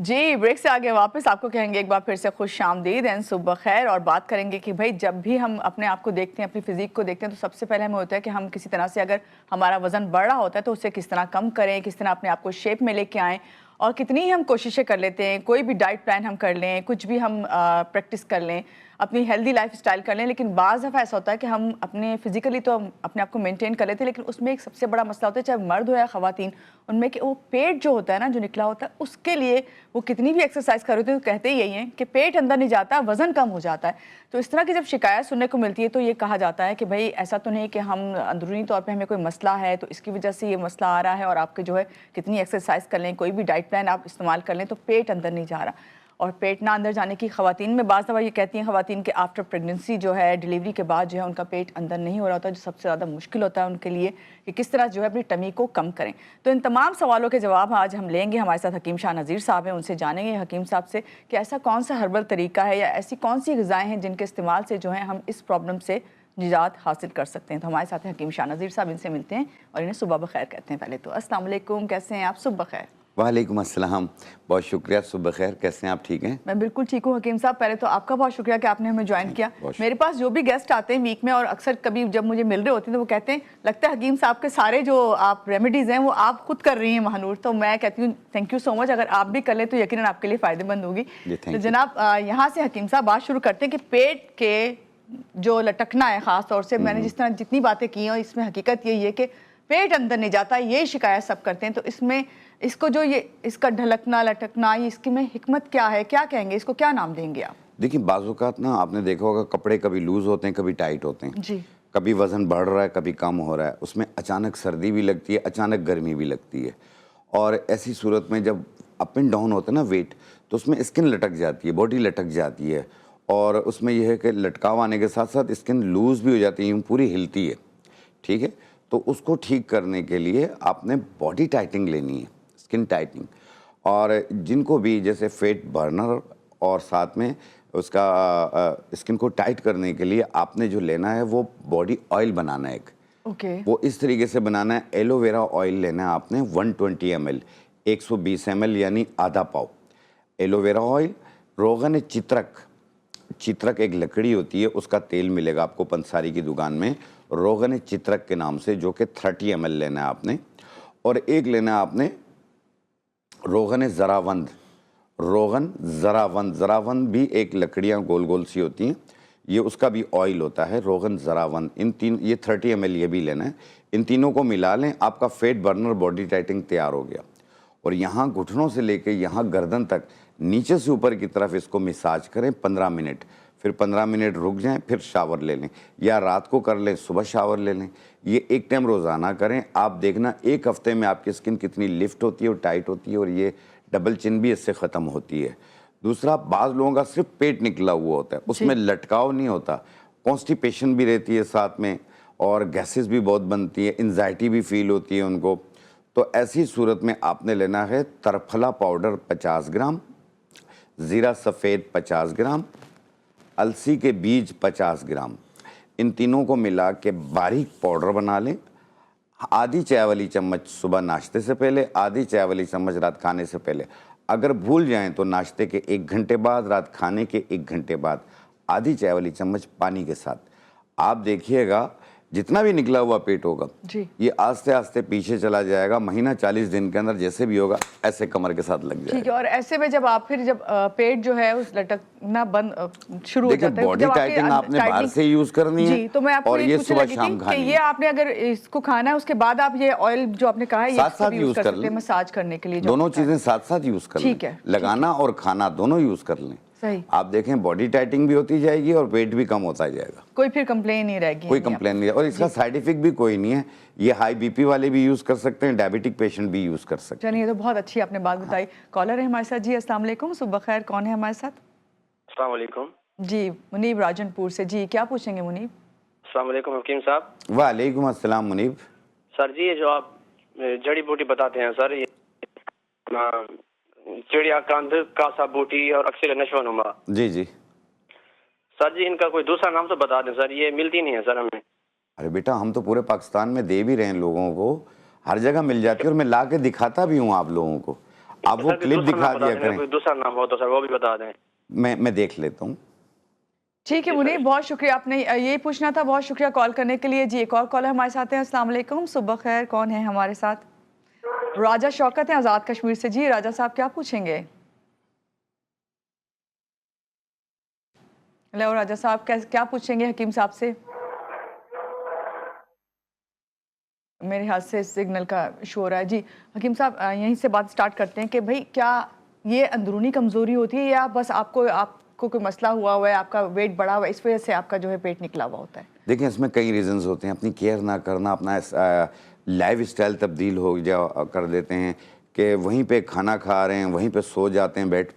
जी, break से आगे वापस आपको कहेंगे एक बार फिर से खुश आमदीद एंड सुबह खैर। और बात करेंगे कि भाई जब भी हम अपने आप को देखते हैं, अपनी फिजिक को देखते हैं, तो सबसे पहले हमें होता है कि हम किसी तरह से अगर हमारा वजन बढ़ रहा होता है तो उसे किस तरह कम करें, किस तरह अपने आप को शेप में लेके आएँ। और कितनी ही हम कोशिशें कर लेते हैं, कोई भी डाइट प्लान हम कर लें, कुछ भी हम प्रैक्टिस कर लें, अपनी हेल्दी लाइफ स्टाइल कर लें, लेकिन बाज़ दफ़ा ऐसा होता है कि हम अपने फिजिकली तो हम अपने आप को मेंटेन कर लेते हैं, लेकिन उसमें एक सबसे बड़ा मसला होता है, चाहे मर्द हो या ख़वातीन, उनमें कि वो पेट जो होता है ना, जो निकला होता है, उसके लिए वो कितनी भी एक्सरसाइज कर रहे होते हैं तो कहते ही यही हैं कि पेट अंदर नहीं जाता, वज़न कम हो जाता है। तो इस तरह की जब शिकायत सुनने को मिलती है तो ये कहा जाता है कि भाई ऐसा तो नहीं कि हम अंदरूनी तौर पे हमें कोई मसला है तो इसकी वजह से ये मसला आ रहा है, और आपके जो है कितनी एक्सरसाइज कर लें, कोई भी डाइट प्लान आप इस्तेमाल कर लें तो पेट अंदर नहीं जा रहा। और पेट ना अंदर जाने की ख़वातीन में बाज़ दफ़ा ये कहती हैं ख़वातीन के आफ्टर प्रेगनेंसी जो है, डिलीवरी के बाद जो है उनका पेट अंदर नहीं हो रहा होता, जो सबसे ज़्यादा मुश्किल होता है उनके लिए कि किस तरह जो है अपनी टमी को कम करें। तो इन तमाम सवालों के जवाब आज हम लेंगे। हमारे साथ हकीम शाह नज़ीर साहब हैं, उनसे जानेंगे हकीम साहब से कि ऐसा कौन सा हर्बल तरीका है या ऐसी कौन सी ग़िज़ाएँ हैं जिनके इस्तेमाल से जो है हम इस प्रॉब्लम से निजात हासिल कर सकते हैं। तो हमारे साथ हैं हकीम शाह नज़ीर साहब, इनसे मिलते हैं और इन्हें सुबह बखैर कहते हैं। पहले तो अस्सलाम वालेकुम, कैसे हैं आप? सुबह खैर। वालेकुम अस्सलाम, बहुत शुक्रिया। सुबह खैर, कैसे हैं आप? ठीक हैं? मैं बिल्कुल ठीक हूँ हकीम साहब। पहले तो आपका बहुत शुक्रिया कि आपने हमें ज्वाइन किया। मेरे पास जो भी गेस्ट आते हैं वीक में, और अक्सर कभी जब मुझे मिल रहे होते हैं तो वो कहते हैं लगता है हकीम साहब के सारे जो आप रेमेडीज़ हैं वो आप खुद कर रही हैं महानूर। तो मैं कहती हूँ थैंक यू सो मच, अगर आप भी कर लें तो यकीनन आपके लिए फ़ायदेमंद होगी। तो जनाब यहाँ से हकीम साहब बात शुरू करते हैं कि पेट के जो लटकना है, ख़ास तौर से मैंने जिस तरह जितनी बातें की हैं और इसमें हकीकत यही है कि पेट अंदर नहीं जाता, ये शिकायत सब करते हैं। तो इसमें इसको जो ये इसका ढलकना लटकना, ये इसकी में हिकमत क्या है, क्या कहेंगे, इसको क्या नाम देंगे आप? देखिए, बाज़-औक़ात ना आपने देखा होगा कपड़े कभी लूज़ होते हैं, कभी टाइट होते हैं जी। कभी वज़न बढ़ रहा है, कभी कम हो रहा है, उसमें अचानक सर्दी भी लगती है, अचानक गर्मी भी लगती है। और ऐसी सूरत में जब अप एंड डाउन होता है ना वेट, तो उसमें स्किन लटक जाती है, बॉडी लटक जाती है, और उसमें यह है कि लटकाव आने के साथ साथ स्किन लूज़ भी हो जाती है, पूरी हिलती है। ठीक है, तो उसको ठीक करने के लिए आपने बॉडी टाइटनिंग लेनी है, स्किन टाइटनिंग। और जिनको भी जैसे फैट बर्नर और साथ में उसका स्किन को टाइट करने के लिए आपने जो लेना है वो बॉडी ऑयल बनाना है एक। वो इस तरीके से बनाना है, एलोवेरा ऑयल लेना है आपने 120 ml, 120 ml यानी आधा पाव एलोवेरा ऑयल। रोगन चित्रक, चित्रक एक लकड़ी होती है, उसका तेल मिलेगा आपको पंसारी की दुकान में, रोगन चित्रक के नाम से, जो कि 30 ml लेना है आपने। और एक लेना है आपने रोगन ज़रावंद, रोगन ज़रावंद, ज़रावंद भी एक लकड़ियाँ गोल गोल सी होती हैं, ये उसका भी ऑयल होता है, रोगन ज़रावंद। इन तीन, ये 30 ml ये भी लेना है। इन तीनों को मिला लें, आपका फेट बर्नर बॉडी टाइटिंग तैयार हो गया। और यहाँ घुटनों से लेके यहाँ गर्दन तक नीचे से ऊपर की तरफ इसको मसाज करें 15 मिनट, फिर 15 मिनट रुक जाएं, फिर शावर ले लें, या रात को कर लें, सुबह शावर ले लें। ये एक टाइम रोज़ाना करें, आप देखना 1 हफ्ते में आपकी स्किन कितनी लिफ्ट होती है और टाइट होती है, और ये डबल चिन भी इससे ख़त्म होती है। दूसरा, बाज़ लोगों का सिर्फ पेट निकला हुआ होता है, उसमें लटकाव नहीं होता, कॉन्स्टिपेशन भी रहती है साथ में, और गैसेस भी बहुत बनती है, एंजाइटी भी फील होती है उनको। तो ऐसी सूरत में आपने लेना है तरफला पाउडर 50 ग्राम, ज़ीरा सफ़ेद 50 ग्राम, अलसी के बीज 50 ग्राम। इन तीनों को मिला के बारीक पाउडर बना लें। आधी चाय वाली चम्मच सुबह नाश्ते से पहले, आधी चाय वाली चम्मच रात खाने से पहले। अगर भूल जाएं तो नाश्ते के 1 घंटे बाद, रात खाने के 1 घंटे बाद आधी चाय वाली चम्मच पानी के साथ। आप देखिएगा जितना भी निकला हुआ पेट होगा ये आस्ते आस्ते पीछे चला जाएगा। महीना 40 दिन के अंदर जैसे भी होगा ऐसे कमर के साथ लग जाएगा। ठीक है। और ऐसे में जब आप फिर जब पेट जो है उस लटकना बंद शुरू हो जाता है, बॉडी टाइटिंग आपने बाहर से यूज करनी है। तो मैं आपको और ये सुबह शाम खानी है। ये आपने अगर इसको खाना है उसके बाद आप ये ऑयल जो आपने कहा है साथ साथ यूज कर लें, मसाज करने के लिए दोनों चीजें साथ साथ यूज कर लें, लगाना और खाना दोनों यूज कर लें। आप देखें बॉडी टाइटिंग भी होती जाएगी और वेट भी कम होता जाएगा, कोई फिर कंप्लेन नहीं रहेगी, कोई कंप्लेन नहीं। और इसका साइड इफेक्ट भी कोई नहीं है, ये हाई बीपी वाले भी यूज कर सकते हैं, डायबिटिक पेशेंट भी यूज कर सकते हैं। चलिए, तो बहुत अच्छी आपने बात बताई। कॉलर है हमारे साथ जी, अस्सलाम वालेकुम, सुबह खैर, कौन है हमारे साथ? अस्सलाम वालेकुम जी, मुनीब राजनपुर से। जी, क्या पूछेंगे मुनीब? अस्सलाम वालेकुम हकीम साहब। वालेकुम अस्सलाम मुनीब। सर जी, ये जो आप जड़ी बूटी बताते हैं सर, ये चिड़िया कांद, कासा बूटी और अक्सर नशवानुमा, जी जी सर जी, इनका कोई दूसरा नाम तो बता दें सर, ये मिलती नहीं है सर हमें। अरे बेटा, हम तो पूरे पाकिस्तान में दे भी रहे हैं लोगों को, हर जगह मिल जाती है, और मैं ला के दिखाता भी हूँ आप लोगों को। आप वो सर, कोई क्लिप दूसरा दिखा नाम बता दिया दें, करें। कोई दूसरा नाम हो तो सर वो भी बता दें। मैं देख लेता हूँ। ठीक है मुनीब, बहुत शुक्रिया। आपने यही पूछना था, बहुत शुक्रिया कॉल करने के लिए। जी एक और कॉलर हमारे साथ हैं। अस्सलाम वालेकुम, सुबह खैर। कौन है हमारे साथ? राजा शौकत है आज़ाद कश्मीर से। जी राजा साहब क्या पूछेंगे? हेलो राजा साहब, क्या पूछेंगे हकीम साहब से? मेरे हाथ से सिग्नल का इशू हो रहा है। जी हकीम साहब, यहीं से बात स्टार्ट करते हैं कि भाई क्या ये अंदरूनी कमज़ोरी होती है या बस आपको कोई मसला हुआ है, आपका वेट बढ़ा हुआ है, इस वजह से आपका जो है पेट निकला हुआ होता है? देखिए, इसमें कई रीजंस होते हैं। अपनी केयर ना करना, अपना लाइफ स्टाइल तब्दील हो जा कर देते हैं कि वहीं पे खाना खा रहे हैं, वहीं पे सो जाते हैं, बेड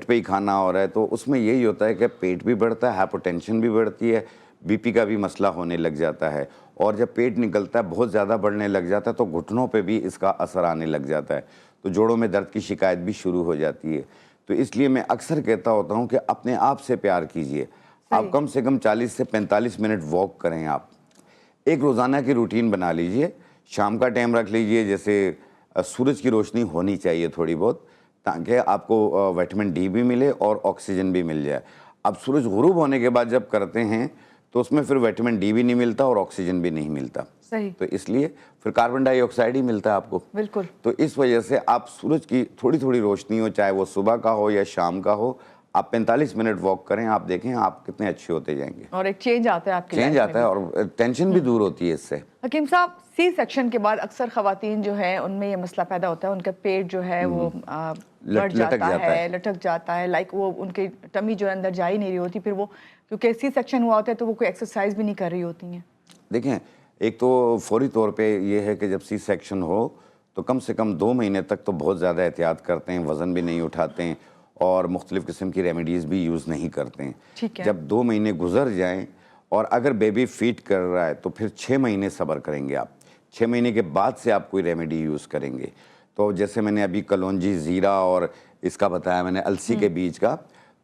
पे ही खाना हो रहा है, तो उसमें यही होता है कि पेट भी बढ़ता है, हाइपोटेंशन भी बढ़ती है, बीपी का भी मसला होने लग जाता है। और जब पेट निकलता है, बहुत ज़्यादा बढ़ने लग जाता है, तो घुटनों पे भी इसका असर आने लग जाता है, तो जोड़ों में दर्द की शिकायत भी शुरू हो जाती है। तो इसलिए मैं अक्सर कहता होता हूँ कि अपने आप से प्यार कीजिए। आप कम से कम 40 से 45 मिनट वॉक करें। आप एक रोज़ाना की रूटीन बना लीजिए। शाम का टाइम रख लीजिए, जैसे सूरज की रोशनी होनी चाहिए थोड़ी बहुत, ताकि आपको विटामिन डी भी मिले और ऑक्सीजन भी मिल जाए। अब सूरज गुरूब होने के बाद जब करते हैं तो उसमें फिर विटामिन डी भी नहीं मिलता और ऑक्सीजन भी नहीं मिलता। सही। तो इसलिए फिर कार्बन डाइऑक्साइड ही मिलता है आपको। बिल्कुल। तो इस वजह से आप सूरज की थोड़ी थोड़ी रोशनी हो, चाहे वो सुबह का हो या शाम का हो, आप 45 मिनट वॉक करें, आप देखें आप कितने अच्छे होते जाएंगे। और एक चेंज आता है आपकी चेंज लाइफ आता में है भी। और टेंशन भी दूर होती है इससे। हकीम साहब, सी सेक्शन के बाद अक्सर खवातीन जो है उनमें ये मसला पैदा होता है, उनका पेट जो है वो बढ़ लटक जाता जाता है, है। लटक जाता है, लाइक वो उनकी टमी जो है अंदर जा ही नहीं रही होती। फिर वो क्योंकि सी सेक्शन हुआ होता है तो वो कोई एक्सरसाइज भी नहीं कर रही होती हैं। देखें, एक तो फौरी तौर पे ये है कि जब सी सेक्शन हो तो कम से कम 2 महीने तक तो बहुत ज़्यादा एहतियात करते हैं, वज़न भी नहीं उठाते हैं और मुख्तलिफ़ किस्म की रेमेडीज़ भी यूज़ नहीं करते हैं। ठीक है। जब 2 महीने गुजर जाएं और अगर बेबी फीड कर रहा है तो फिर 6 महीने सब्र करेंगे आप। 6 महीने के बाद से आप कोई रेमेडी यूज़ करेंगे। तो जैसे मैंने अभी कलौंजी, ज़ीरा और इसका बताया मैंने अलसी के बीज का,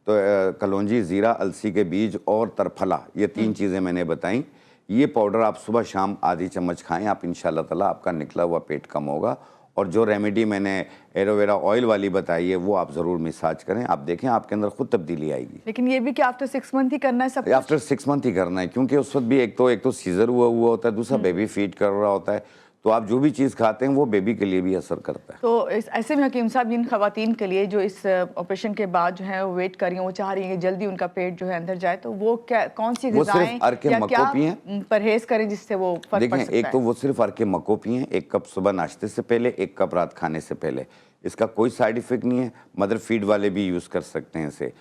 तो कलौंजी, ज़ीरा, अलसी के बीज और तरफला, ये 3 चीज़ें मैंने बताई। ये पाउडर आप सुबह शाम आधी चम्मच खाएं, आप इंशाल्लाह ताला आपका निकला हुआ पेट कम होगा। और जो रेमेडी मैंने एलोवेरा ऑयल वाली बताई है वो आप ज़रूर मसाज करें, आप देखें आपके अंदर खुद तब्दीली आएगी। लेकिन ये भी कि आफ्टर 6 मंथ ही करना है सब कुछ? आफ्टर 6 मंथ ही करना है, क्योंकि उस वक्त भी एक तो सीजर हुआ होता है, दूसरा बेबी फीड कर रहा होता है, तो आप जो भी चीज़ खाते हैं वो बेबी के लिए भी असर करता है। तो ऐसे में हकीम साहब, जिन खवातीन के लिए जो इस ऑपरेशन के बाद जो है वो वेट कर रही हैं, वो चाह रही हैं कि जल्दी उनका पेट जो है अंदर जाए, तो वो क्या, कौन सी वो सिर्फ ग़िज़ाएं अरके या मक्को क्या पिएं। परहेज करें जिससे वो फर्क पड़ देखें, सकता एक है? तो वो सिर्फ अरके मक्को पिएं, 1 कप सुबह नाश्ते से पहले, 1 कप रात खाने से पहले। इसका कोई साइड इफ़ेक्ट नहीं है, मदर फीड वाले भी यूज़ कर सकते हैं इसे।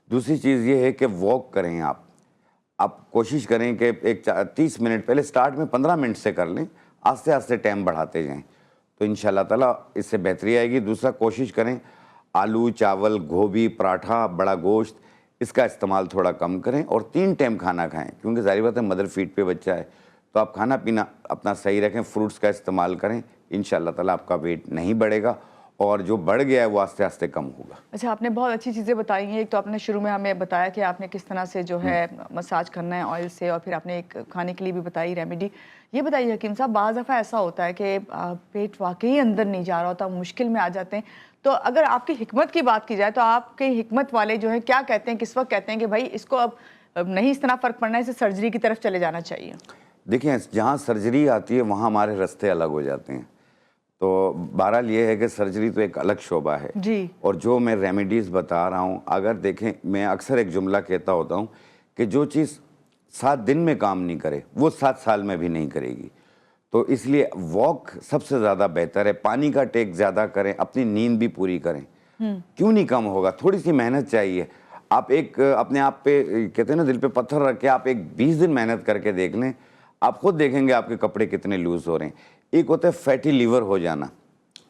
दूसरी चीज़ ये है कि वॉक करें आप कोशिश करें कि 30 मिनट पहले स्टार्ट में 15 मिनट से कर लें, आस्ते आस्ते टाइम बढ़ाते जाएं, तो इंशाल्लाह ताला इससे बेहतरी आएगी। दूसरा, कोशिश करें आलू, चावल, गोभी, पराठा, बड़ा गोश्त, इसका इस्तेमाल थोड़ा कम करें और 3 टाइम खाना खाएं, क्योंकि ज़ाहिर बात है मदर फीड पे बच्चा है, तो आप खाना पीना अपना सही रखें, फ्रूट्स का इस्तेमाल करें, इंशाल्लाह ताला आपका वेट नहीं बढ़ेगा और जो बढ़ गया है वो आस्ते आस्ते कम होगा। अच्छा, आपने बहुत अच्छी चीज़ें बताई हैं। एक तो आपने शुरू में हमें बताया कि आपने किस तरह से जो है मसाज करना है ऑयल से, और फिर आपने एक खाने के लिए भी बताई रेमेडी। ये बताइए हकीम साहब, बाज़ दफ़ा ऐसा होता है कि पेट वाकई अंदर नहीं जा रहा होता, मुश्किल में आ जाते हैं, तो अगर आपकी हिकमत की बात की जाए तो आपके हिकमत वाले जो हैं क्या कहते हैं, किस वक्त कहते हैं कि भाई इसको अब नहीं इस तरह फ़र्क पड़ना है, इसे सर्जरी की तरफ चले जाना चाहिए? देखिए, जहाँ सर्जरी आती है वहाँ हमारे रास्ते अलग हो जाते हैं। तो बहरहाल ये है कि सर्जरी तो एक अलग शोबा है जी। और जो मैं रेमेडीज़ बता रहा हूँ, अगर देखें, मैं अक्सर एक जुमला कहता होता हूँ कि जो चीज़ 7 दिन में काम नहीं करे वो 7 साल में भी नहीं करेगी। तो इसलिए वॉक सबसे ज़्यादा बेहतर है। पानी का टेक ज़्यादा करें, अपनी नींद भी पूरी करें। क्यों नहीं कम होगा? थोड़ी सी मेहनत चाहिए। आप एक अपने आप पे, कहते हैं ना, दिल पे पत्थर रख के आप एक 20 दिन मेहनत करके देख लें, आप खुद देखेंगे आपके कपड़े कितने लूज़ हो रहे हैं। एक होता है फैटी लीवर हो जाना।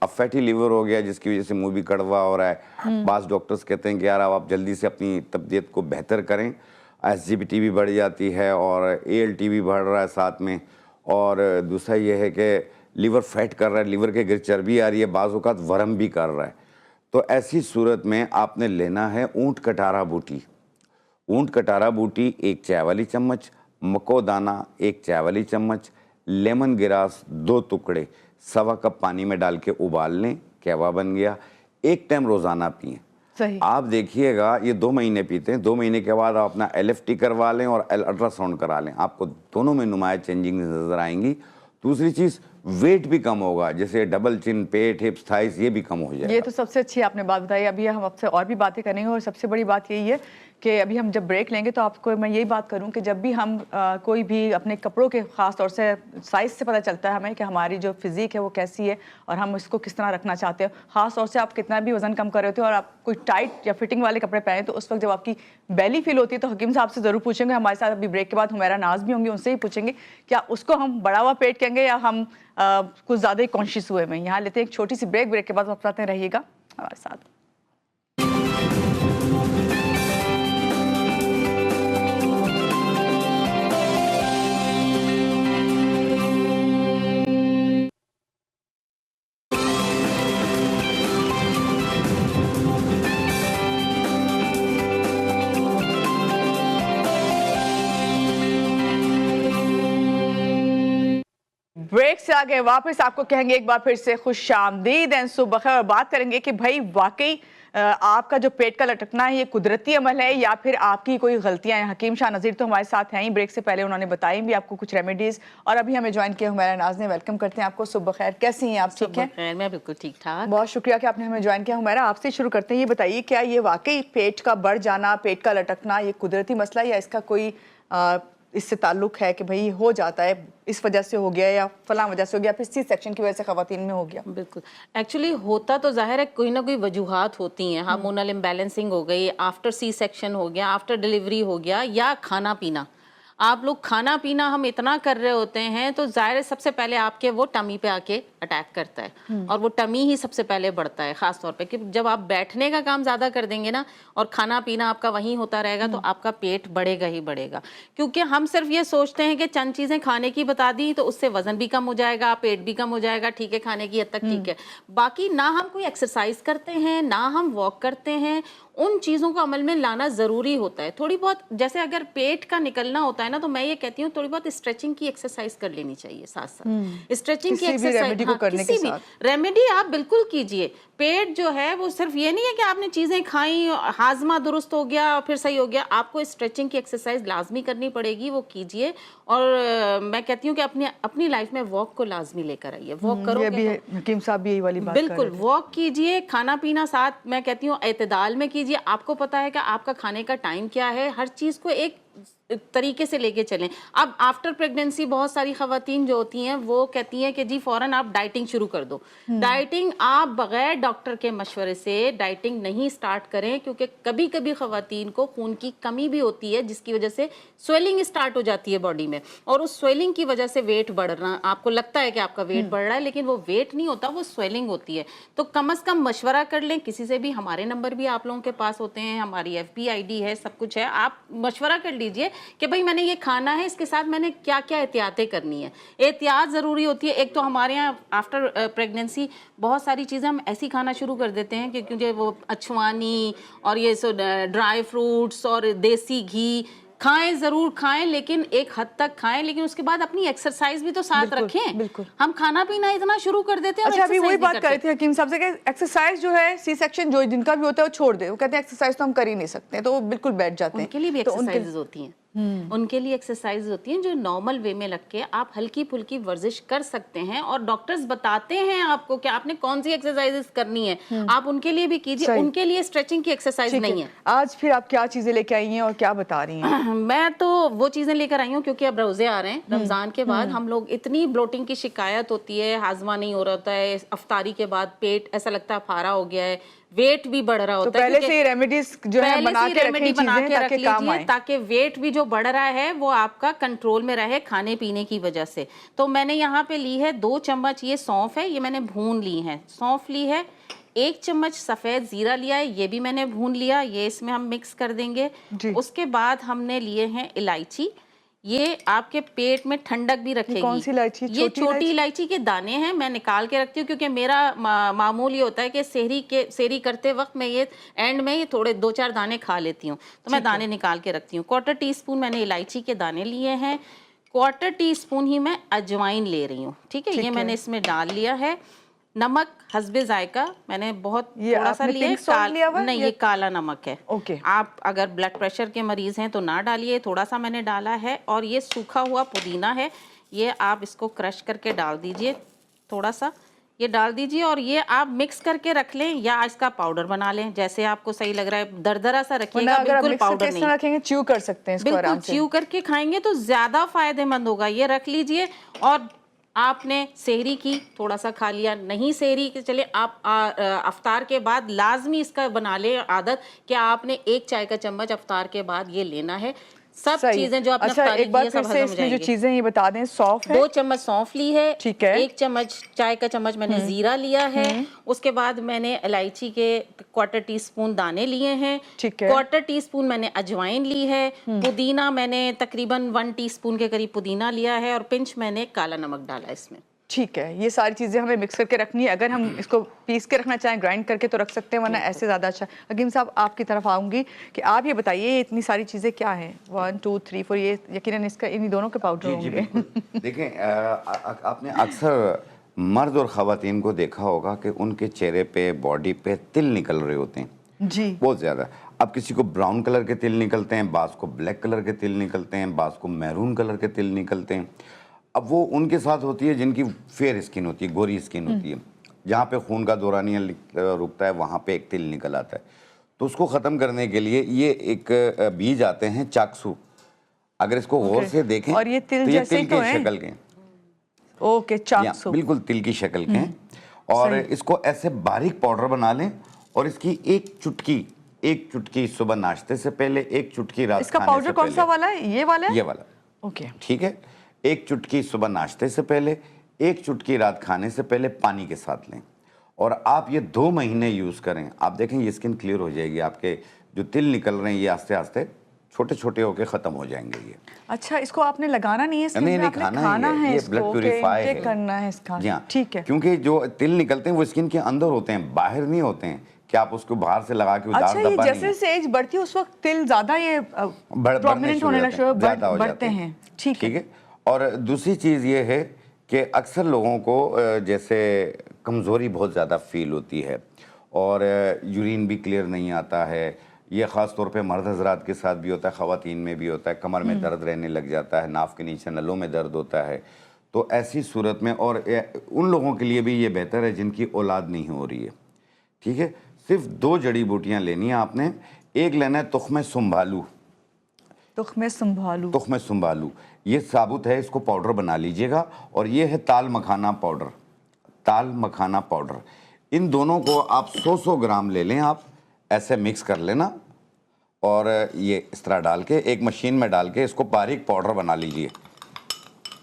अब फैटी लीवर हो गया जिसकी वजह से मुंह भी कड़वा हो रहा है। बास डॉक्टर्स कहते हैं कि यार आप जल्दी से अपनी तबीयत को बेहतर करें। एसजीपीटी भी बढ़ जाती है और एएलटी भी बढ़ रहा है साथ में। और दूसरा ये है कि लीवर फैट कर रहा है, लीवर के गिर चर्बी आ रही है, बाज़ औक़ात वरम भी कर रहा है। तो ऐसी सूरत में आपने लेना है ऊँट कटारा बूटी। ऊँट कटारा बूटी 1 चाय वाली चम्मच, मकोदाना 1 चाय वाली चम्मच, लेमन ग्रास 2 टुकड़े, 1.25 कप पानी में डाल के उबाल लें, कहवा बन गया। 1 टाइम रोजाना पिएं। सही। आप देखिएगा ये 2 महीने पीते हैं, 2 महीने के बाद आप अपना LFT करवा लें और अल्ट्रासाउंड करा लें, आपको दोनों में नुमाया चेंजिंग नजर आएंगी। दूसरी चीज वेट भी कम होगा, जैसे डबल चिन, पेट, हिप्स, थाइस, ये भी कम हो जाएगा। ये तो सबसे अच्छी आपने बात बताई। अभी हम आपसे और भी बातें करेंगे और सबसे बड़ी बात यही है कि अभी हम जब ब्रेक लेंगे तो आपको मैं यही बात करूं कि जब भी हम कोई भी अपने कपड़ों के ख़ास तौर से साइज़ से पता चलता है हमें कि हमारी जो फिज़ीक है वो कैसी है और हम इसको किस तरह रखना चाहते हो। ख़ास तौर से आप कितना भी वज़न कम कर रहे होते हो और आप कोई टाइट या फिटिंग वाले कपड़े पहने तो उस वक्त जब आपकी बेली फील होती है तो हकीम साहब से ज़रूर पूछेंगे। हमारे साथ अभी ब्रेक के बाद हुमैरा नाज भी होंगी, उनसे ही पूछेंगे क्या उसको हम बढ़ा हुआ पेट कहेंगे या हम कुछ ज़्यादा ही कॉन्शियस हुए में। यहाँ लेते हैं एक छोटी सी ब्रेक। ब्रेक के बाद आप साथ में रहिएगा हमारे साथ। ब्रेक से आगे वापस आपको कहेंगे एक बार फिर से खुशामदीद एंड सुबह खैर। और बात करेंगे कि भाई वाकई आपका जो पेट का लटकना है ये कुदरती अमल है या फिर आपकी कोई गलतियां हैं। हकीम शाह नज़ीर तो हमारे साथ हैं ही, ब्रेक से पहले उन्होंने बताई भी आपको कुछ रेमेडीज और अभी हमें ज्वाइन किया हुमैरा नाज ने। वेलकम करते हैं आपको। सुबह खैर, कैसी हैं आप? ठीक है, मैं बिल्कुल ठीक ठाक। बहुत शुक्रिया कि आपने हमें ज्वाइन किया। हुमैरा आपसे शुरू करते हैं, ये बताइए क्या ये वाकई पेट का बढ़ जाना, पेट का लटकना ये कुदरती मसला है या इसका कोई इससे ताल्लुक है कि भाई हो जाता है इस वजह से हो गया या फलां वजह से हो गया, फिर सी सेक्शन की वजह से खवातीन में हो गया? बिल्कुल, एक्चुअली होता तो जाहिर है कोई ना कोई वजूहात होती हैं। हार्मोनल इम्बैलेंसिंग हो गई, आफ्टर सी सेक्शन हो गया, आफ्टर डिलीवरी हो गया, या खाना पीना। आप लोग खाना पीना हम इतना कर रहे होते हैं तो जाहिर है सबसे पहले आपके वो टमी पे आके अटैक करता है और वो टमी ही सबसे पहले बढ़ता है। खास तौर पे कि जब आप बैठने का काम ज़्यादा कर देंगे ना और खाना पीना आपका वहीं होता रहेगा तो आपका पेट बढ़ेगा ही बढ़ेगा। क्योंकि हम सिर्फ ये सोचते हैं कि चंद चीज़ें खाने की बता दी तो उससे वजन भी कम हो जाएगा, पेट भी कम हो जाएगा, ठीक है, खाने की हद तक ठीक है। बाकी ना हम कोई एक्सरसाइज करते हैं ना हम वॉक करते हैं। उन चीज़ों को अमल में लाना ज़रूरी होता है। थोड़ी बहुत, जैसे अगर पेट का निकलना होता है ना तो मैं ये कहती हूँ थोड़ी बहुत स्ट्रेचिंग की एक्सरसाइज कर लेनी चाहिए साथ साथ। स्ट्रेचिंग की एक्सरसाइज, किसी भी रेमेडी आप बिल्कुल कीजिए। पेट जो है वो सिर्फ ये नहीं है कि आपने चीज़ें खाई, हाजमा दुरुस्त हो गया और फिर सही हो गया। आपको स्ट्रेचिंग की एक्सरसाइज लाजमी करनी पड़ेगी, वो कीजिए। और मैं कहती हूँ कि अपनी लाइफ में वॉक को लाजमी लेकर आइए। वॉक करोगे तो हकीम साहब भी यही वाली बात बिल्कुल वॉक कीजिए। खाना पीना साथ मैं कहती हूँ एतदाल में कीजिए। आपको पता है कि आपका खाने का टाइम क्या है, हर चीज़ को एक तरीके से लेके चलें। अब आफ्टर प्रेगनेंसी बहुत सारी खवातीन जो होती हैं वो कहती हैं कि जी फौरन आप डाइटिंग शुरू कर दो। डाइटिंग आप बगैर डॉक्टर के मशवरे से डाइटिंग नहीं स्टार्ट करें, क्योंकि कभी कभी खवातीन को खून की कमी भी होती है जिसकी वजह से स्वेलिंग स्टार्ट हो जाती है बॉडी में और उस स्वेलिंग की वजह से वेट बढ़ना, आपको लगता है कि आपका वेट बढ़ रहा है लेकिन वो वेट नहीं होता, वो स्वेलिंग होती है। तो कम से कम मशवरा कर लें किसी से भी। हमारे नंबर भी आप लोगों के पास होते हैं, हमारी FB ID है, सब कुछ है। आप मशवरा कर लीजिए कि भाई मैंने ये खाना है, इसके साथ मैंने क्या क्या एहतियातें करनी है। एहतियात ज़रूरी होती है। एक तो हमारे यहाँ आफ्टर प्रेगनेंसी बहुत सारी चीज़ें हम ऐसी खाना शुरू कर देते हैं कि क्योंकि वो अछवानी और ये सो ड्राई फ्रूट्स और देसी घी खाएं, ज़रूर खाएं लेकिन एक हद तक खाएं, लेकिन उसके बाद अपनी एक्सरसाइज भी तो साथ रखें। बिल्कुल। हम खाना पीना इतना शुरू कर देते हैं। अच्छा, अभी वही बात कर रहे थे हकीम साहब से कि एक्सरसाइज जो है सी सेक्शन जो जिनका भी होता है वो छोड़ दे। वो कहते हैं एक्सरसाइज तो हम कर ही नहीं सकते, तो वो बिल्कुल बैठ जाते हैं। उनके लिए भी एक्सरसाइज होती हैं। उनके लिए एक्सरसाइज होती हैं जो नॉर्मल वे में लग के आप हल्की फुल्की वर्जिश कर सकते हैं और डॉक्टर्स बताते हैं आपको कि आपने कौन सी एक्सरसाइजेस करनी है, आप उनके लिए भी कीजिए। उनके लिए स्ट्रेचिंग की एक्सरसाइज नहीं है। आज फिर आप क्या चीजें लेके आई हैं और क्या बता रही हैं? मैं तो वो चीजें लेकर आई हूँ क्योंकि अब रोजे आ रहे हैं। रमजान के बाद हम लोग इतनी ब्लोटिंग की शिकायत होती है, हाजमा नहीं हो रहा होता है, अफ्तारी के बाद पेट ऐसा लगता है फारा हो गया है, वेट भी बढ़ रहा होता है। पहले से रेमेडीज जो है बना के रखें चीजें ताकि काम आए, ताकि वेट भी जो बढ़ रहा है वो आपका कंट्रोल में रहे खाने पीने की वजह से। तो मैंने यहाँ पे ली है 2 चम्मच ये सौंफ है, ये मैंने भून ली है। सौंफ ली है। 1 चम्मच सफ़ेद ज़ीरा लिया है, ये भी मैंने भून लिया, ये इसमें हम मिक्स कर देंगे। उसके बाद हमने लिए हैं इलायची, ये आपके पेट में ठंडक भी रखेगी। कौन सी इलायची? ये छोटी इलायची के दाने हैं, मैं निकाल के रखती हूँ क्योंकि मेरा मामूल ये होता है कि सेहरी करते वक्त मैं ये एंड में ये थोड़े 2-4 दाने खा लेती हूँ, तो मैं दाने निकाल के रखती हूँ। 1/4 टीस्पून मैंने इलायची के दाने लिए हैं। 1/4 टीस्पून ही मैं अजवाइन ले रही हूँ, ठीक है, ये मैंने इसमें डाल लिया है। नमक हस्बे जायका, मैंने बहुत ये थोड़ा सा आपने लिया है। pink salt लिया हुआ है नहीं, या- ये काला नमक है। ओके। आप अगर ब्लड प्रेशर के मरीज हैं तो ना डालिए, थोड़ा सा मैंने डाला है। और ये सूखा हुआ पुदीना है, ये आप इसको क्रश करके डाल दीजिए, थोड़ा सा ये डाल दीजिए। और ये आप मिक्स करके रख लें या इसका पाउडर बना लें, जैसे आपको सही लग रहा है। दरदरा सा वरना रखिएगा, अगर आप बिल्कुल मिक्सर पाउडर के नहीं। तरह रखेंगे च्यू कर सकते हैं इसको बिल्कुल आराम से। च्यू करके खाएंगे तो ज्यादा फायदेमंद होगा। ये रख लीजिए। और आपने सेहरी की थोड़ा सा खा लिया, नहीं सेहरी के चले आप अफ्तार के बाद लाजमी इसका बना ले आदत कि आपने 1 चाय का चम्मच अफ्तार के बाद ये लेना है। सब सही। चीजें जो आपने अच्छा, अफ्तारी एक बार की है फिर सब से हजम हो इसमें जो जाएंगी। चीजें ये बता दें, सौंफ है, 2 चम्मच सौंफ ली है, ठीक है। 1 चम्मच चाय का चम्मच मैंने जीरा लिया है। उसके बाद मैंने इलायची के 1/4 टीस्पून दाने लिए हैं, ठीक है। 1/4 टीस्पून मैंने अजवाइन ली है, पुदीना मैंने तकरीबन 1 टीस्पून के करीब पुदीना लिया है, और पिंच मैंने काला नमक डाला इसमें। ठीक है। ये सारी चीज़ें हमें मिक्स करके रखनी है। अगर हम इसको पीस के रखना चाहें, ग्राइंड करके तो रख सकते हैं, वरना ऐसे ज़्यादा अच्छा। हकीम साहब, आपकी तरफ आऊँगी कि आप ये बताइए ये इतनी सारी चीज़ें क्या हैं, 1 2 3 4, ये यकीनन इसका इन्हीं दोनों के पाउडर जी जी होंगे। बिल्कुल। देखें, आपने अक्सर मर्द और ख़वातीन को देखा होगा कि उनके चेहरे पे, बॉडी पे तिल निकल रहे होते हैं जी। बहुत ज़्यादा। अब किसी को ब्राउन कलर के तिल निकलते हैं, बाज़ को ब्लैक कलर के तिल निकलते हैं, बाज़ को मैरून कलर के तिल निकलते हैं। अब वो उनके साथ होती है जिनकी फेयर स्किन होती है, गोरी स्किन होती है, जहाँ पे खून का दौरानिया रुकता है, वहाँ पे एक तिल निकल आता है। तो उसको ख़त्म करने के लिए ये एक बीज आते हैं चाकसू। अगर इसको गौर से देखें और ये तिल तो ये जैसे तिल ही तो की हैं? शक्ल के हैं। ओके, या, चाकसू। बिल्कुल तिल की शक्ल के हैं। और सही। इसको ऐसे बारीक पाउडर बना लें, और इसकी एक चुटकी सुबह नाश्ते से पहले, एक चुटकी रात इसका खाने पाउडर से कौन सा पहले। वाला है? ये वाला है? ये वाला, ओके। ठीक है। एक चुटकी सुबह नाश्ते से पहले, एक चुटकी रात खाने से पहले पानी के साथ लें, और आप ये 2 महीने यूज़ करें। आप देखें ये स्किन क्लियर हो जाएगी, आपके जो तिल निकल रहे हैं ये आस्ते आस्ते छोटे छोटे होके ख़त्म हो जाएंगे ये। अच्छा, इसको आपने लगाना नहीं है, नहीं नहीं, खाना है ये इसको, ब्लड प्यूरिफाई है, इंटेक करना है इसका। जी हाँ, ठीक है। क्योंकि जो तिल निकलते हैं वो स्किन के अंदर होते हैं, बाहर नहीं होते हैं कि आप उसको बाहर से लगा के उतार अच्छा, ये दबा नहीं जैसे है। जैसे एज बढ़ती है उस वक्त तिल ज्यादा ये प्रोमिनेंट होने लग शुरू ज़्यादा हो बढ़ते जाते हैं। ठीक है। और दूसरी चीज़ ये है कि अक्सर लोगों को जैसे कमज़ोरी बहुत ज़्यादा फील होती है, और यूरिन भी क्लियर नहीं आता है। ये ख़ास तौर पे मर्द हजरात के साथ भी होता है, ख़वातीन में भी होता है। कमर में दर्द रहने लग जाता है, नाफ के नीचे नलों में दर्द होता है। तो ऐसी सूरत में, और उन लोगों के लिए भी ये बेहतर है जिनकी औलाद नहीं हो रही है, ठीक है। सिर्फ 2 जड़ी बूटियाँ लेनी है आपने। एक लेना है तुख्म संभालू। तुख्म संभालू ये साबुत है, इसको पाउडर बना लीजिएगा। और ये है ताल मखाना पाउडर। इन दोनों को आप 100 ग्राम ले लें, आप ऐसे मिक्स कर लेना, और ये इस तरह डाल के एक मशीन में डाल के इसको बारीक पाउडर बना लीजिए।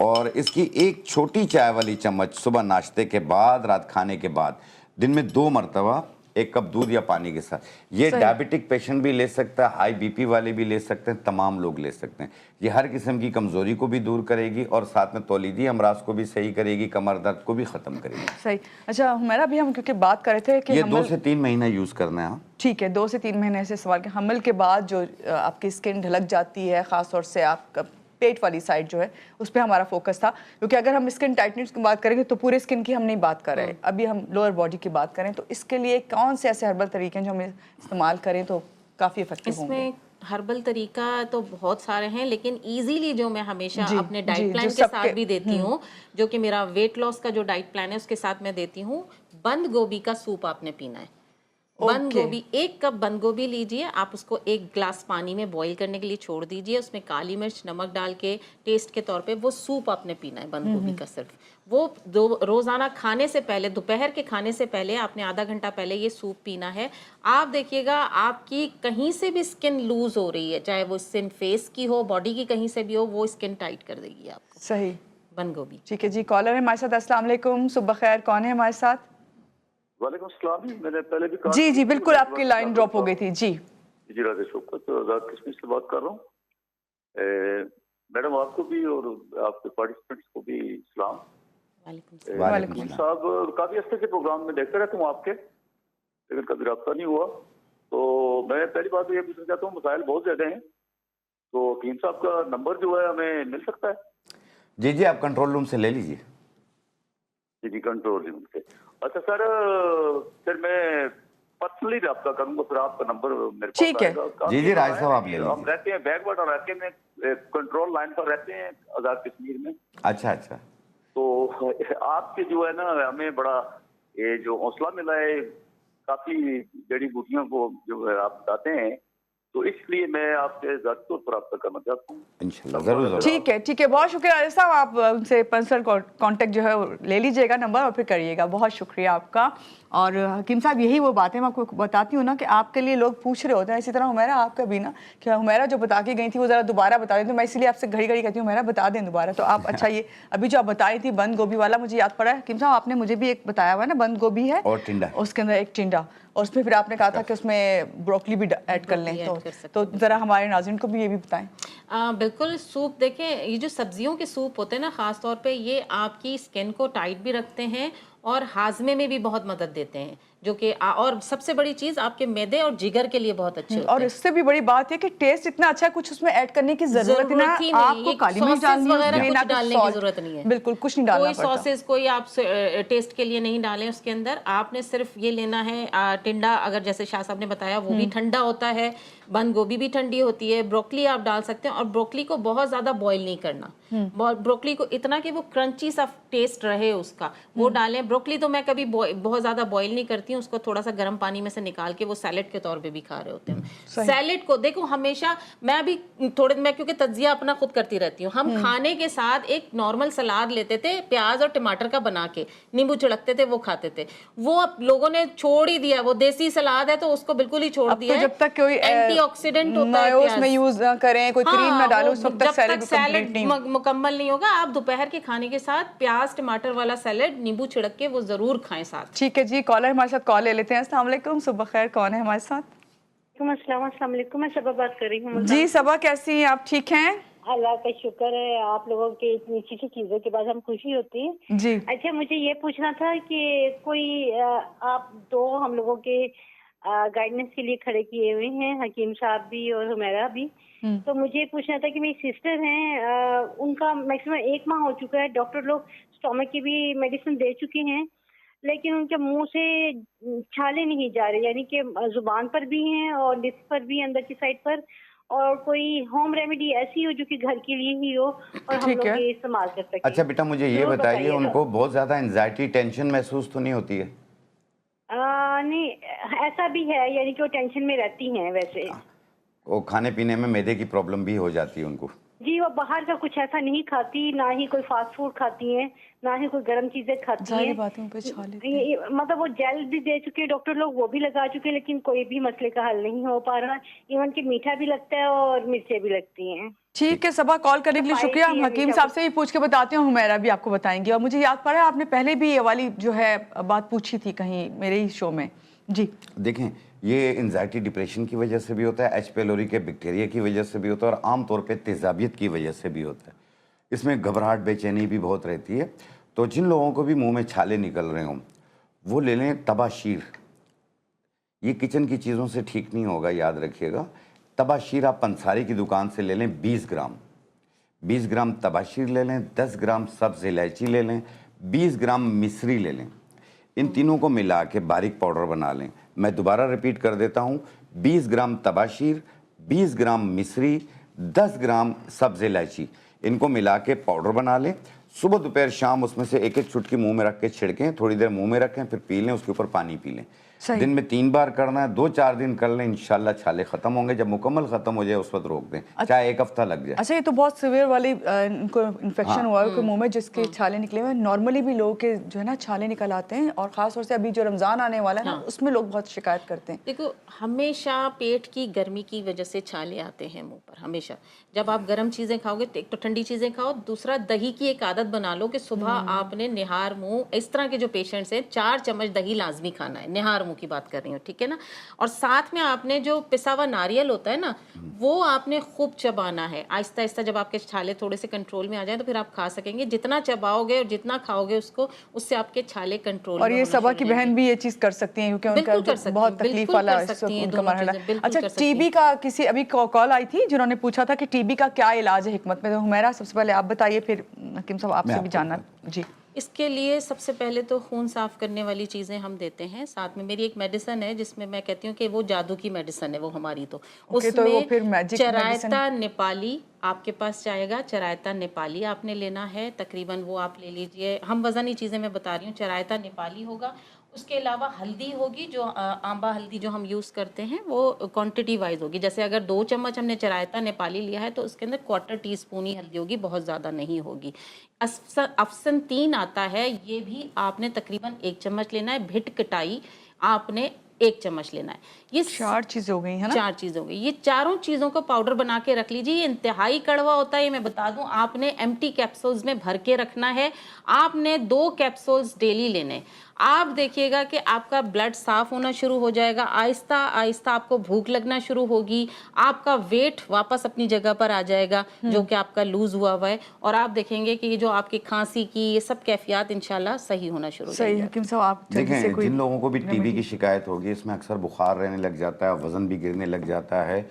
और इसकी एक छोटी चाय वाली चम्मच सुबह नाश्ते के बाद, रात खाने के बाद, दिन में 2 मरतबा 1 कप दूध या पानी के साथ। ये डायबिटिक पेशेंट भी ले सकता है, हाई बीपी वाले भी ले सकते हैं, तमाम लोग ले सकते हैं। ये हर किस्म की कमज़ोरी को भी दूर करेगी, और साथ में तौलीदी अमराज को भी सही करेगी, कमर दर्द को भी ख़त्म करेगी। सही। अच्छा हुमैरा, अभी हम क्योंकि बात कर रहे थे कि ये 2 से 3 महीना यूज़ करना है। ठीक है, 2 से 3 महीने से सवाल के हमल के बाद जो आपकी स्किन ढलक जाती है, ख़ास तौर से आपका पेट वाली साइड जो है, उस पर हमारा फोकस था। क्योंकि अगर हम स्किन टाइटनेस की बात करेंगे तो पूरे स्किन की हम नहीं बात कर रहे, अभी हम लोअर बॉडी की बात करें। तो इसके लिए कौन से ऐसे हर्बल तरीके हैं जो हम इस्तेमाल करें तो काफ़ी इफेक्टिव होंगे? इसमें हर्बल तरीका तो बहुत सारे हैं, लेकिन इजीली जो मैं हमेशा जी, अपने जी, डाइट प्लान जो के सबके- साथ भी देती हूँ, जो कि मेरा वेट लॉस का जो डाइट प्लान है उसके साथ मैं देती हूँ, बंद गोभी का सूप आपने पीना है। बंद गोभी, 1 कप बंद गोभी लीजिए, आप उसको 1 ग्लास पानी में बॉईल करने के लिए छोड़ दीजिए, उसमें काली मिर्च नमक डाल के टेस्ट के तौर पे वो सूप आपने पीना है बंद गोभी का। सिर्फ वो रोजाना खाने से पहले, दोपहर के खाने से पहले आपने आधा घंटा पहले ये सूप पीना है। आप देखिएगा आपकी कहीं से भी स्किन लूज हो रही है, चाहे वो स्किन फेस की हो, बॉडी की कहीं से भी हो, वो स्किन टाइट कर देगी आपको सही। बंद गोभी। ठीक है जी, कॉलर है हमारे साथ। अस्सलाम वालेकुम, सुबह खैर, कौन है हमारे साथ? वालेकुम सलाम। मैंने पहले भी कहा जी जी बिल्कुल, आपकी लाइन ड्रॉप हो गई थी। जी जी, राधे शौकत, आजाद कश्मीर से बात कर रहा हूँ। मैडम आपको भी और आपके पार्टिसिपेंट्स को भी सलाम। वालेकुम सलाम। साहब, काफी हफ्ते से प्रोग्राम में देखते रहता हूँ आपके, लेकिन कभी रब्ता नहीं हुआ। तो मैं पहली बात तो ये पूछना चाहता हूँ, मसाइल बहुत ज्यादा हैं, तो हकीम साहब का नंबर जो है हमें मिल सकता है? जी जी, आप कंट्रोल रूम से ले लीजिए। जी कंट्रोल रूम से। अच्छा सर, फिर मैं पर्सनली रब्ता करूंगा, फिर आपका नंबर मेरे पास ठीक है। आएगा। जी, राज साहब, आप ले हम लीजिए। रहते हैं बैकवर्ड इलाके में, कंट्रोल लाइन पर रहते हैं आजाद कश्मीर में। अच्छा अच्छा। तो आपके जो है ना, हमें बड़ा ये जो हौसला मिला है, काफी जड़ी बूटियों को जो है आप बताते हैं, तो इसलिए मैं आपसे ज़ाती तौर पर रब्ता करना चाहता हूँ। इंशाल्लाह, जरूर जरूर। ठीक है, बहुत शुक्रिया राजेश साहब। आप उनसे पर्सनल कांटेक्ट जो है वो ले लीजिएगा नंबर और फिर करिएगा। बहुत शुक्रिया आपका। और हकीम साहब, यही वो बातें मैं आपको बताती हूँ ना कि आपके लिए लोग पूछ रहे होते हैं, इसी तरह हुमैरा आपका भी ना, कि हुमैरा जो बता के गई थी वो ज़रा दोबारा बता दें, तो मैं इसलिए आपसे घड़ी घड़ी कहती हूँ हुमैरा बता दें दोबारा। तो आप अच्छा, ये अभी जो आप बताई थी बंद गोभी वाला, मुझे याद पड़ा है हकीम साहब, आपने मुझे भी एक बताया हुआ है ना, बंद गोभी है और टिंडा, उसके अंदर एक टिंडा, और उसमें फिर आपने कहा था कि उसमें ब्रोकली भी ऐड कर लें। ब्रोकली ऐड कर सकते तो ज़रा हमारे नाज़रीन को भी ये भी बताएं। बिल्कुल। सूप देखें, ये जो सब्जियों के सूप होते हैं ना, ख़ास तौर पे ये आपकी स्किन को टाइट भी रखते हैं और हाजमे में भी बहुत मदद देते हैं, जो कि और सबसे बड़ी चीज़ आपके मैदे और जिगर के लिए बहुत अच्छे होते और हैं। इससे भी बड़ी बात है कि टेस्ट इतना अच्छा है, कुछ उसमें ऐड करने की जरूरत ही नहीं। आपको ये काली मिर्च सॉसेस डालनी है वगैरह उसमें, कुछ ना कुछ डालने की salt। जरूरत नहीं है, बिल्कुल कुछ नहीं डालना कोई पड़ता। सॉसेस कोई आप टेस्ट के लिए नहीं डालें उसके अंदर। आपने सिर्फ ये लेना है टिंडा, अगर जैसे शाह साहब ने बताया वो भी ठंडा होता है, बंद गोभी भी ठंडी होती है, ब्रोकली आप डाल सकते हैं। और ब्रोकली को बहुत ज्यादा बॉईल नहीं करना, ब्रोकली को इतना कि वो क्रंची सा टेस्ट रहे उसका, वो डालें। ब्रोकली तो मैं कभी बहुत ज्यादा बॉईल नहीं करती हूँ, उसको थोड़ा सा गर्म पानी में से निकाल के वो सैलेड के तौर पे भी खा रहे होते हैं। सैलेड को देखो हमेशा, मैं भी मैं क्योंकि तज्जिया अपना खुद करती रहती हूँ, हम खाने के साथ एक नॉर्मल सलाद लेते थे प्याज और टमाटर का बना के, नींबू छिड़कते थे, वो खाते थे। वो अब लोगों ने छोड़ ही दिया, वो देसी सलाद है तो उसको बिल्कुल ही छोड़ दिया। तो जब तक कोई एंटीऑक्सीडेंट होता है मायोस में यूज ना करें, कोई क्रीम ना डालो, उस वक्त तक सैलेड मुकम्मल नहीं होगा। आप दोपहर के खाने के साथ प्याज टमाटर वाला सैलेड नींबू छिड़क के वो जरूर खाएं साथ। ठीक है जी, कॉलर हमारे साथ कॉल ले लेते हैं। अस्सलाम वालेकुम, सुबह खैर, कौन है हमारे साथ? अस्सलाम वालेकुम, मैं सबा बात कर रही हूँ। जी सबा, कैसी हैं आप? ठीक हैं? अल्लाह का शुक्र है, आप लोगों के इतनी अच्छी अच्छी चीजों के बाद हम खुशी होती है जी। अच्छा, मुझे ये पूछना था कि कोई आप दो हम लोगों के गाइडेंस के लिए खड़े किए हुए हैं, हकीम साहब भी और हुमैरा भी। तो मुझे पूछना था कि मेरी सिस्टर हैं, उनका मैक्सिमम 1 माह हो चुका है, डॉक्टर लोग स्टोमक की भी मेडिसिन दे चुके हैं, लेकिन उनके मुंह से छाले नहीं जा रहे, यानी कि जुबान पर भी हैं और लिप्स पर भी, अंदर की साइड पर। और कोई होम रेमेडी ऐसी हो जो कि घर के लिए ही हो और हम लोग ये इस्तेमाल कर सकें। अच्छा बेटा, मुझे ये बताइए, उनको बहुत ज्यादा एंजाइटी टेंशन महसूस तो नहीं होती है? नहीं, ऐसा भी है, यानी कि वो टेंशन में रहती हैं वैसे। वो खाने पीने में मैदे की प्रॉब्लम भी हो जाती है उनको? जी, वो बाहर का कुछ ऐसा नहीं खाती, ना ही कोई फास्ट फूड खाती हैं, ना ही कोई गर्म चीजें खाती हैं। मतलब वो जेल भी दे चुके हैं डॉक्टर लोग, वो भी लगा चुके हैं, लेकिन कोई भी मसले का हल नहीं हो पा रहा। इवन कि मीठा भी लगता है और मिर्चें भी लगती हैं। ठीक है सबा, कॉल करने के लिए शुक्रिया। हम हकीम साहब से भी पूछ के बताती हूँ, हुमैरा भी आपको बताएंगी। और मुझे याद पड़ा आपने पहले भी ये वाली जो है बात पूछी थी कहीं मेरे ही शो में। जी देखें, ये एंजाइटी डिप्रेशन की वजह से भी होता है, एच पेलोरी के बैक्टीरिया की वजह से भी होता है, और आमतौर पे तेजाबियत की वजह से भी होता है। इसमें घबराहट बेचैनी भी बहुत रहती है। तो जिन लोगों को भी मुंह में छाले निकल रहे हों वो ले लें तबाशीर। ये किचन की चीज़ों से ठीक नहीं होगा, याद रखिएगा। तबाशीर आप पंसारी की दुकान से ले लें 20 ग्राम, 20 ग्राम तबाशीर ले लें, 10 ग्राम सब्ज़ इलायची ले लें, 20 ग्राम मिश्री ले लें। इन तीनों को मिला के बारीक पाउडर बना लें। मैं दोबारा रिपीट कर देता हूँ, 20 ग्राम तबाशीर, 20 ग्राम मिश्री, 10 ग्राम सब्ज़ इलायची, इनको मिला के पाउडर बना लें। सुबह दोपहर शाम उसमें से एक एक चुटकी मुंह में रख के छिड़कें, थोड़ी देर मुंह में रखें, फिर पी लें, उसके ऊपर पानी पी लें। दिन में 3 बार करना है, 2-4 दिन कर लें, इंशाल्लाह छाले खत्म होंगे। जब मुकम्मल खत्म हो जाए उस वक्त रोक दें, चाहे 1 हफ्ता लग जाए। अच्छा, ये तो बहुत सीवियर वाली इनको इन्फेक्शन हुआ है मुंह में, जिसके छाले निकले हुए। नॉर्मली भी लोगों के जो है ना छाले निकल आते हैं, और खास तौर से अभी जो रमजान आने वाला है ना, उसमें लोग बहुत शिकायत करते हैं। देखो, हमेशा पेट की गर्मी की वजह से छाले आते हैं मुंह पर। हमेशा जब आप गर्म चीजें खाओगे, एक तो ठंडी चीजें खाओ, दूसरा दही की एक आदत बना लो कि सुबह आपने निहार मुंह, इस तरह के जो पेशेंट्स हैं 4 चम्मच दही लाजमी खाना है। निहार मुंह की बात कर रही हूँ, ठीक है ना। और साथ में आपने जो पिसा हुआ नारियल होता है ना, वो आपने खूब चबाना है आहिस्ता आहिस्ता। जब आपके छाले थोड़े से कंट्रोल में आ जाए तो फिर आप खा सकेंगे। जितना चबाओगे और जितना खाओगे उसको, उससे आपके छाले कंट्रोल। और ये सबा की बहन भी ये चीज कर सकती हैं, क्योंकि उनका बहुत तकलीफ वाला उनका मरहला। अच्छा, टीबी का किसी अभी कॉल आई थी जिन्होंने पूछा था कि टीबी का क्या इलाज है हिकमत में। तो हुमैरा सबसे पहले आप बताइए, फिर हकीम साहब आपसे भी जानना। जी इसके लिए सबसे पहले तो खून साफ़ करने वाली चीज़ें हम देते हैं, साथ में मेरी एक मेडिसिन है जिसमें मैं कहती हूँ कि वो जादू की मेडिसिन है वो हमारी, तो तो वो फिर मैजिक चरायता नेपाली आपके पास जाएगा। चरायता नेपाली आपने लेना है, तकरीबन वो आप ले लीजिए, हम वज़नी चीज़ें मैं बता रही हूँ, चरायता नेपाली होगा। उसके अलावा हल्दी होगी, जो आंबा हल्दी जो हम यूज़ करते हैं वो क्वांटिटी वाइज होगी, जैसे अगर 2 चम्मच हमने चरायता नेपाली लिया है तो उसके अंदर 1/4 टीस्पून ही हल्दी होगी, बहुत ज़्यादा नहीं होगी। अफसन 3 आता है, ये भी आपने तकरीबन 1 चम्मच लेना है। भिट कटाई आपने 1 चम्मच लेना है। ये 4 चीज़ें हो गई है ना? 4 चीज़ हो गई। ये चारों चीज़ों को पाउडर बना के रख लीजिए। ये इंतहाई कड़वा होता है, ये मैं बता दूं। आपने एम्प्टी कैप्सूल्स में भर के रखना है। आपने 2 कैप्सूल्स डेली लेने। आप देखिएगा कि आपका ब्लड साफ होना शुरू हो जाएगा, आहिस्ता आहिस्ता आपको भूख लगना शुरू होगी, आपका वेट वापस अपनी जगह पर आ जाएगा जो कि आपका लूज हुआ है, और आप देखेंगे कि ये जो आपकी खांसी की ये सब कैफियत इंशाल्लाह सही होना शुरू हो जाएगी। सही हकीम साहब, आप जल्दी से देखें, कोई जिन लोगों को भी टीबी की शिकायत होगी, इसमें अक्सर बुखार रहने लग जाता है, वज़न भी गिरने लग जाता है,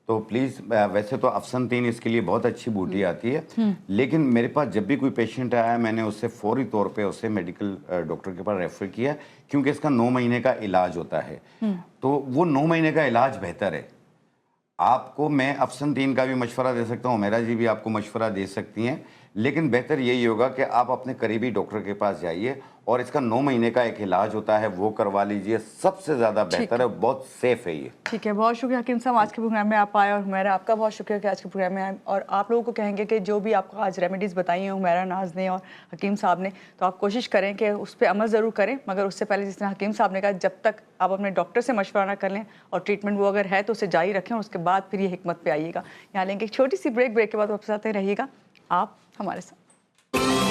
तो प्लीज़, वैसे तो अफसन 3 इसके लिए बहुत अच्छी बूटी आती है, लेकिन मेरे पास जब भी कोई पेशेंट आया मैंने उससे फौरी तौर पे उसे मेडिकल डॉक्टर के पास रेफ़र किया, क्योंकि इसका 9 महीने का इलाज होता है। तो वो 9 महीने का इलाज बेहतर है। आपको मैं अफसन 3 का भी मशवरा दे सकता हूँ, मेरा जी भी आपको मशवरा दे सकती हैं, लेकिन बेहतर यही होगा कि आप अपने करीबी डॉक्टर के पास जाइए और इसका 9 महीने का एक इलाज होता है, वो करवा लीजिए, सबसे ज़्यादा बेहतर है, बहुत सेफ है ये। ठीक है, बहुत शुक्रिया हकीम साहब, आज के प्रोग्राम में आप आए, और हुमैरा आपका बहुत शुक्रिया कि आज के प्रोग्राम में आए। और आप लोगों को कहेंगे कि जो भी आपको आज रेमेडीज़ बताई हैं हुमैरा नाज ने और हकीम साहब ने, तो आप कोशिश करें कि उस पर अमल ज़रूर करें, मगर उससे पहले जिस तरह हकीम साहब ने कहा, जब तक आप अपने डॉक्टर से मशवरा ना कर लें और ट्रीटमेंट वो अगर है तो उसे जारी रखें, और उसके बाद फिर ये हिकमत पे आइएगा। यहाँ लेंगे एक छोटी सी ब्रेक के बाद वापस आते रहिएगा आप हमारे साथ।